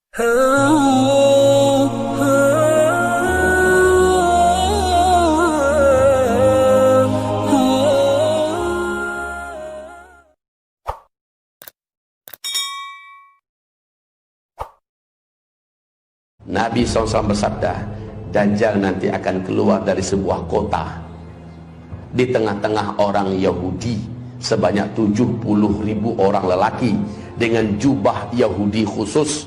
Nabi SAW bersabda, Dajjal nanti akan keluar dari sebuah kota di tengah-tengah orang Yahudi sebanyak 70.000 orang lelaki dengan jubah Yahudi khusus,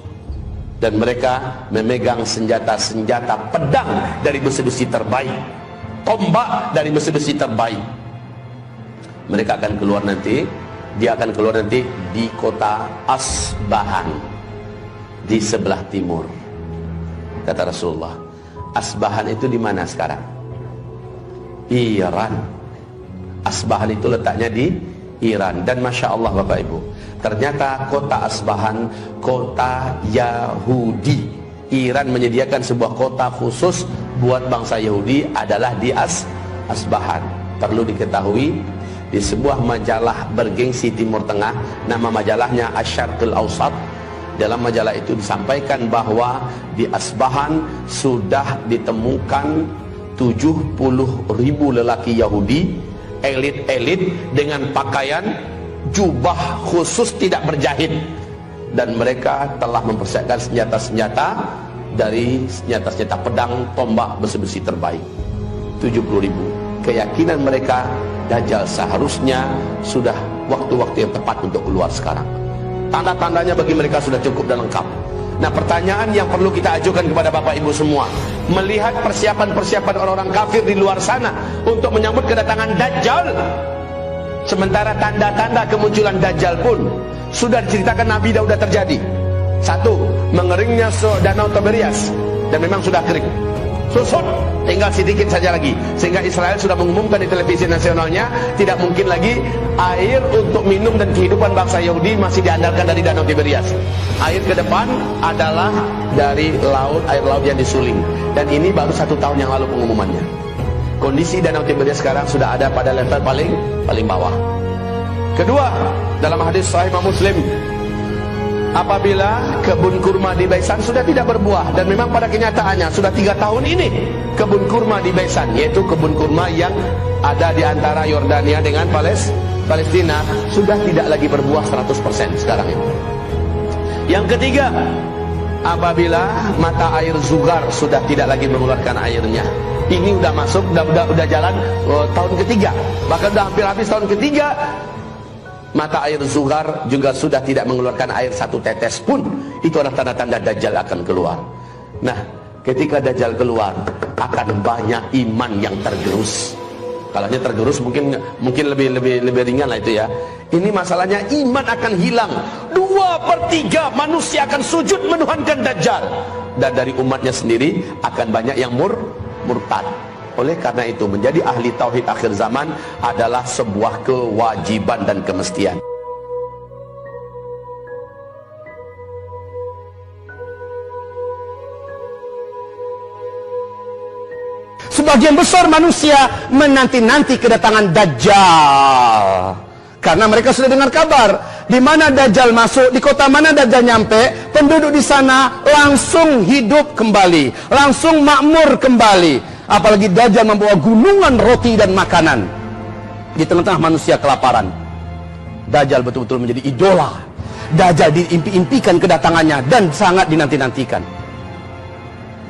dan mereka memegang senjata-senjata pedang dari besi-besi terbaik, tombak dari besi-besi terbaik. Mereka akan keluar nanti, dia akan keluar nanti di kota Asbahan di sebelah timur. Kata Rasulullah, Asbahan itu di mana sekarang? Iran. Asbahan itu letaknya di Iran. Dan Masya Allah Bapak Ibu, ternyata kota Asbahan kota Yahudi. Iran menyediakan sebuah kota khusus buat bangsa Yahudi adalah di Asbahan. Perlu diketahui, di sebuah majalah bergengsi Timur Tengah, nama majalahnya Asy-Syarqul Awsat, dalam majalah itu disampaikan bahwa di Asbahan sudah ditemukan 70.000 lelaki Yahudi, elit-elit dengan pakaian jubah khusus tidak berjahit, dan mereka telah mempersiapkan senjata-senjata dari senjata-senjata pedang, tombak, besi-besi terbaik. 70.000. Keyakinan mereka, Dajjal seharusnya sudah waktu-waktu yang tepat untuk keluar sekarang. Tanda-tandanya bagi mereka sudah cukup dan lengkap. Nah, pertanyaan yang perlu kita ajukan kepada Bapak Ibu semua, melihat persiapan-persiapan orang-orang kafir di luar sana untuk menyambut kedatangan Dajjal, sementara tanda-tanda kemunculan Dajjal pun sudah diceritakan Nabi dan sudah terjadi. Satu, mengeringnya danau Tiberias, dan memang sudah kering, susut, tinggal sedikit saja lagi, sehingga Israel sudah mengumumkan di televisi nasionalnya tidak mungkin lagi air untuk minum dan kehidupan bangsa Yahudi masih diandalkan dari danau Tiberias. Air ke depan adalah dari laut, air laut yang disuling, dan ini baru 1 tahun yang lalu pengumumannya. Kondisi danau Tiberias sekarang sudah ada pada level paling bawah. Kedua, dalam hadis Sahih Muslim, apabila kebun kurma di Baisan sudah tidak berbuah, dan memang pada kenyataannya sudah 3 tahun ini kebun kurma di Baisan, yaitu kebun kurma yang ada di antara Yordania dengan Palestina, sudah tidak lagi berbuah 100% sekarang ini. Yang ketiga, apabila mata air Zugar sudah tidak lagi mengeluarkan airnya, ini udah masuk, udah jalan tahun ketiga, bahkan udah hampir habis tahun ketiga. Mata air Zuhar juga sudah tidak mengeluarkan air 1 tetes pun. Itu adalah tanda-tanda Dajjal akan keluar. Nah, ketika Dajjal keluar, akan banyak iman yang tergerus. Kalau hanya tergerus mungkin lebih ringan lah itu ya. Ini masalahnya iman akan hilang. 2/3 manusia akan sujud menuhankan Dajjal, dan dari umatnya sendiri akan banyak yang murtad. Oleh karena itu, menjadi ahli tauhid akhir zaman adalah sebuah kewajiban dan kemestian. Sebagian besar manusia menanti-nanti kedatangan Dajjal, karena mereka sudah dengar kabar di mana Dajjal masuk, di kota mana Dajjal nyampe, penduduk di sana langsung hidup kembali, langsung makmur kembali. Apalagi Dajjal membawa gunungan roti dan makanan di tengah-tengah manusia kelaparan. Dajjal betul-betul menjadi idola. Dajjal diimpi-impikan kedatangannya dan sangat dinanti-nantikan.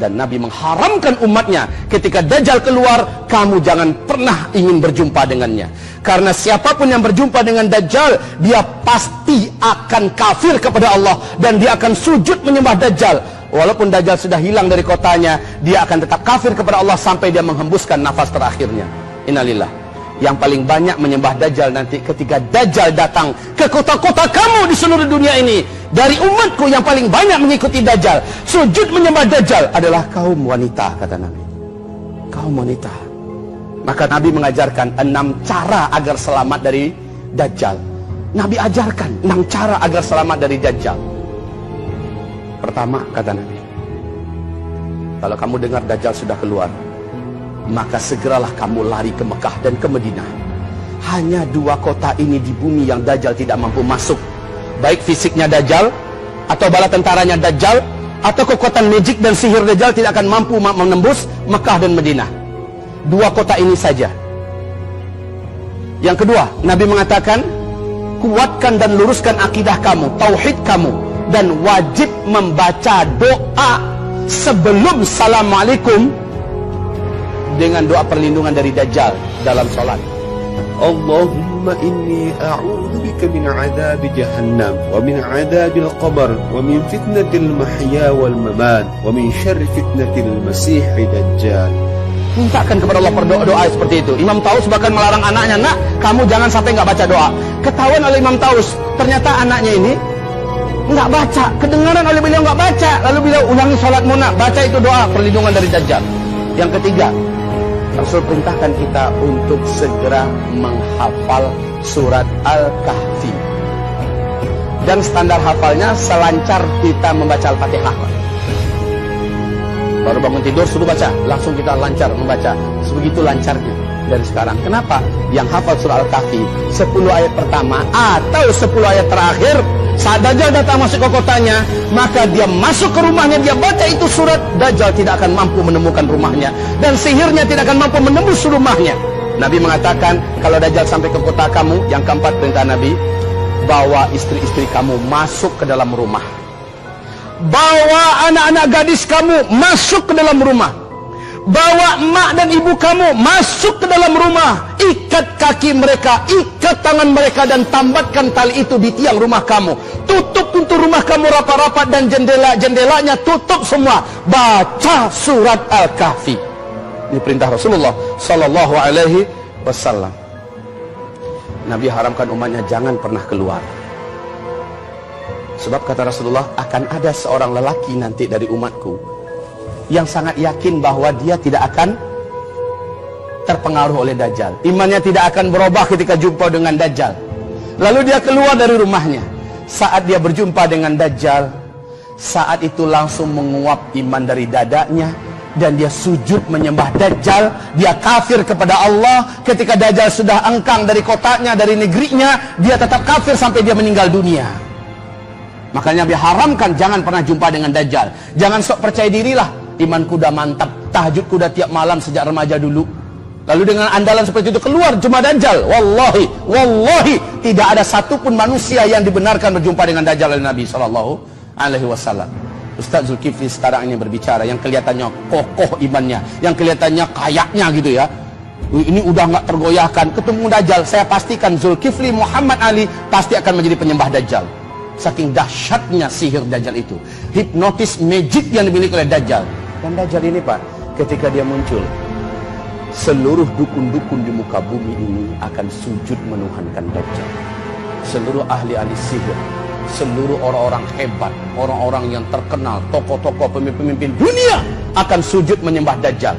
Dan Nabi mengharamkan umatnya, ketika Dajjal keluar, kamu jangan pernah ingin berjumpa dengannya. Karena siapapun yang berjumpa dengan Dajjal, dia pasti akan kafir kepada Allah, dan dia akan sujud menyembah Dajjal. Walaupun Dajjal sudah hilang dari kotanya, dia akan tetap kafir kepada Allah sampai dia menghembuskan nafas terakhirnya. Innalillah. Yang paling banyak menyembah Dajjal nanti ketika Dajjal datang ke kota-kota kamu di seluruh dunia ini. Dari umatku yang paling banyak mengikuti Dajjal, sujud menyembah Dajjal adalah kaum wanita, kata Nabi. Kaum wanita. Maka Nabi mengajarkan 6 cara agar selamat dari Dajjal. Nabi ajarkan 6 cara agar selamat dari Dajjal. Pertama, kata Nabi, kalau kamu dengar Dajjal sudah keluar, maka segeralah kamu lari ke Mekah dan ke Madinah. Hanya 2 kota ini di bumi yang Dajjal tidak mampu masuk. Baik fisiknya Dajjal, atau bala tentaranya Dajjal, atau kekuatan magic dan sihir Dajjal tidak akan mampu menembus Mekah dan Madinah. Dua kota ini saja. Yang kedua, Nabi mengatakan, kuatkan dan luruskan akidah kamu, tauhid kamu, dan wajib membaca doa sebelum Assalamualaikum dengan doa perlindungan dari Dajjal dalam sholat. Allahumma inni a'udhu bika min adab jahannam wa min adab al-qabr wa min fitnatil mahya wal mamat wa min syarri fitnatil masih dajjal. Mintakan kepada Allah berdoa seperti itu. Imam Taus bahkan melarang anaknya, nak, kamu jangan sampai nggak baca doa. Ketahuan oleh Imam Taus, ternyata anaknya ini nggak baca. Kedengaran oleh beliau nggak baca. Lalu beliau ulangi sholatmu, nak, baca itu doa perlindungan dari Dajjal. Yang ketiga, Rasul perintahkan kita untuk segera menghafal surat Al-Kahfi. Dan standar hafalnya selancar kita membaca Al-Fatihah. Baru bangun tidur suruh baca, langsung kita lancar membaca. Sebegitu lancarnya dari sekarang. Kenapa? Yang hafal surah Al-Kahfi 10 ayat pertama atau 10 ayat terakhir, saat Dajjal datang masuk ke kotanya, maka dia masuk ke rumahnya, dia baca itu surat, Dajjal tidak akan mampu menemukan rumahnya, dan sihirnya tidak akan mampu menembus rumahnya. Nabi mengatakan, kalau Dajjal sampai ke kota kamu, yang keempat perintah Nabi, bawa istri-istri kamu masuk ke dalam rumah, bawa anak-anak gadis kamu masuk ke dalam rumah, bawa emak dan ibu kamu masuk ke dalam rumah, ikat kaki mereka, ikat tangan mereka, dan tambatkan tali itu di tiang rumah kamu. Tutup pintu rumah kamu rapat-rapat, dan jendela-jendelanya tutup semua. Baca surat Al-Kahfi. Ini perintah Rasulullah Sallallahu Alaihi Wasallam. Nabi haramkan umatnya jangan pernah keluar. Sebab kata Rasulullah, akan ada seorang lelaki nanti dari umatku yang sangat yakin bahwa dia tidak akan terpengaruh oleh Dajjal. Imannya tidak akan berubah ketika jumpa dengan Dajjal. Lalu dia keluar dari rumahnya. Saat dia berjumpa dengan Dajjal, saat itu langsung menguap iman dari dadanya, dan dia sujud menyembah Dajjal. Dia kafir kepada Allah. Ketika Dajjal sudah engkang dari kotaknya, dari negerinya, dia tetap kafir sampai dia meninggal dunia. Makanya Nabi haramkan jangan pernah jumpa dengan Dajjal. Jangan sok percaya dirilah, imanku udah mantap, tahajudku udah tiap malam sejak remaja dulu. Lalu dengan andalan seperti itu keluar cuma Dajjal. Wallahi tidak ada satupun manusia yang dibenarkan berjumpa dengan Dajjal oleh Nabi Sallallahu Alaihi Wasallam. Ustaz Zulkifli sekarang ini berbicara, yang kelihatannya kokoh imannya, yang kelihatannya kayaknya gitu ya, ini udah nggak tergoyahkan, ketemu Dajjal, saya pastikan Zulkifli Muhammad Ali pasti akan menjadi penyembah Dajjal. Saking dahsyatnya sihir Dajjal itu, hipnotis magic yang dimiliki oleh Dajjal. Dan Dajjal ini, Pak, ketika dia muncul, seluruh dukun-dukun di muka bumi ini akan sujud menuhankan Dajjal. Seluruh ahli-ahli sihir, seluruh orang-orang hebat, orang-orang yang terkenal, tokoh-tokoh pemimpin dunia akan sujud menyembah Dajjal.